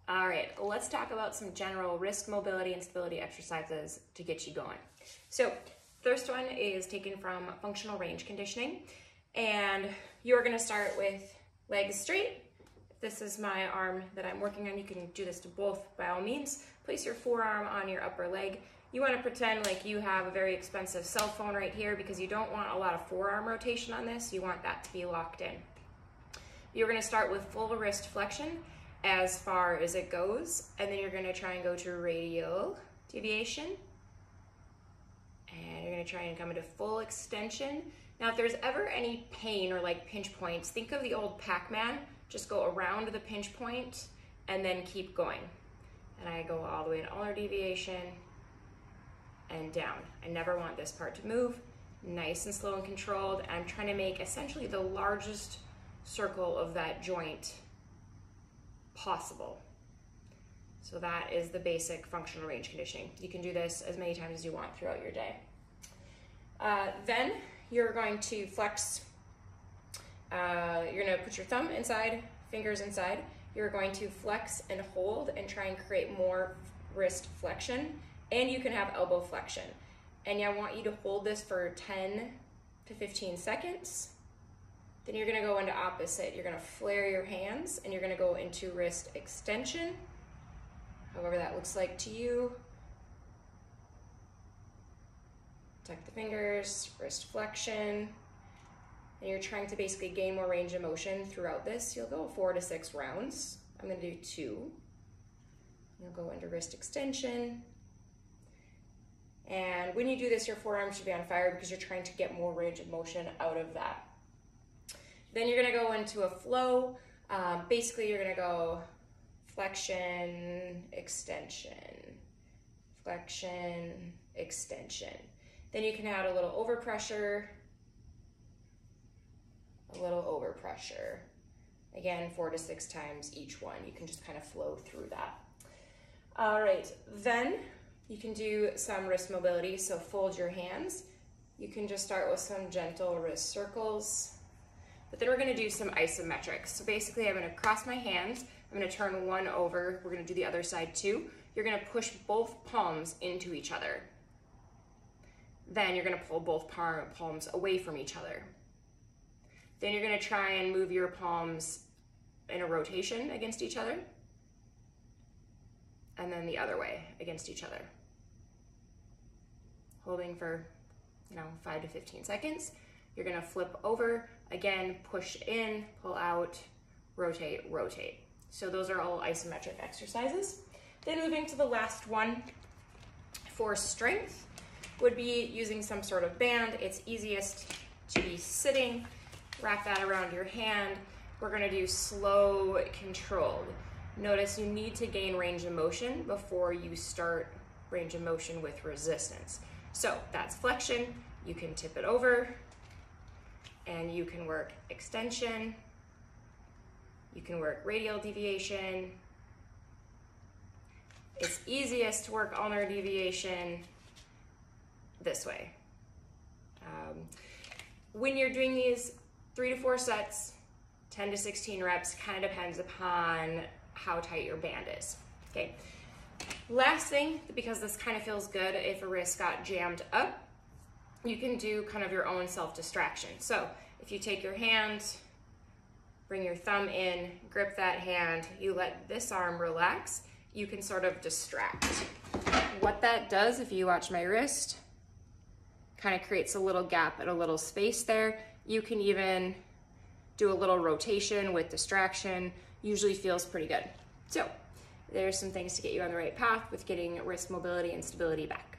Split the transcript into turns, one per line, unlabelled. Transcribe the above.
All right, let's talk about some general wrist mobility and stability exercises to get you going. So first one is taken from functional range conditioning, and you're gonna start with legs straight. If this is my arm that I'm working on, you can do this to both by all means. Place your forearm on your upper leg. You wanna pretend like you have a very expensive cell phone right here because you don't want a lot of forearm rotation on this. You want that to be locked in. You're gonna start with full wrist flexion as far as it goes, and then you're gonna try and go to radial deviation, and you're gonna try and come into full extension. Now, if there's ever any pain or like pinch points, think of the old Pac-Man. Just go around the pinch point and then keep going. And I go all the way in ulnar deviation and down. I never want this part to move. Nice and slow and controlled. I'm trying to make essentially the largest circle of that joint possible. So that is the basic functional range conditioning. You can do this as many times as you want throughout your day. Then you're going to flex, you're gonna put your thumb inside, fingers inside. You're going to flex and hold and try and create more wrist flexion, and you can have elbow flexion. And I want you to hold this for 10 to 15 seconds. Then you're gonna go into opposite. You're gonna flare your hands and you're gonna go into wrist extension, however that looks like to you. Tuck the fingers, wrist flexion, and you're trying to basically gain more range of motion throughout this. You'll go 4 to 6 rounds. I'm gonna do 2. You'll go into wrist extension. And when you do this, your forearm should be on fire because you're trying to get more range of motion out of that. Then you're gonna go into a flow. Basically, you're gonna go flexion, extension, flexion, extension. Then you can add a little overpressure, a little overpressure. Again, 4 to 6 times each one. You can just kind of flow through that. All right, then you can do some wrist mobility. So fold your hands. You can just start with some gentle wrist circles. But then we're gonna do some isometrics. So basically I'm gonna cross my hands, I'm gonna turn one over, we're gonna do the other side too. You're gonna push both palms into each other. Then you're gonna pull both palms away from each other. Then you're gonna try and move your palms in a rotation against each other. And then the other way against each other. Holding for 5 to 15 seconds. You're gonna flip over, again, push in, pull out, rotate, rotate. So those are all isometric exercises. Then moving to the last one for strength would be using some sort of band. It's easiest to be sitting, wrap that around your hand. We're gonna do slow, controlled. Notice you need to gain range of motion before you start range of motion with resistance. So that's flexion, you can tip it over, and you can work extension, you can work radial deviation. It's easiest to work ulnar deviation this way. When you're doing these 3 to 4 sets, 10 to 16 reps, kind of depends upon how tight your band is, okay? Last thing, because this kind of feels good if a wrist got jammed up, you can do kind of your own self-distraction. So if you take your hand, bring your thumb in, grip that hand, you let this arm relax, you can sort of distract. What that does, if you watch my wrist, kind of creates a little gap and a little space there. You can even do a little rotation with distraction, usually feels pretty good. So there's some things to get you on the right path with getting wrist mobility and stability back.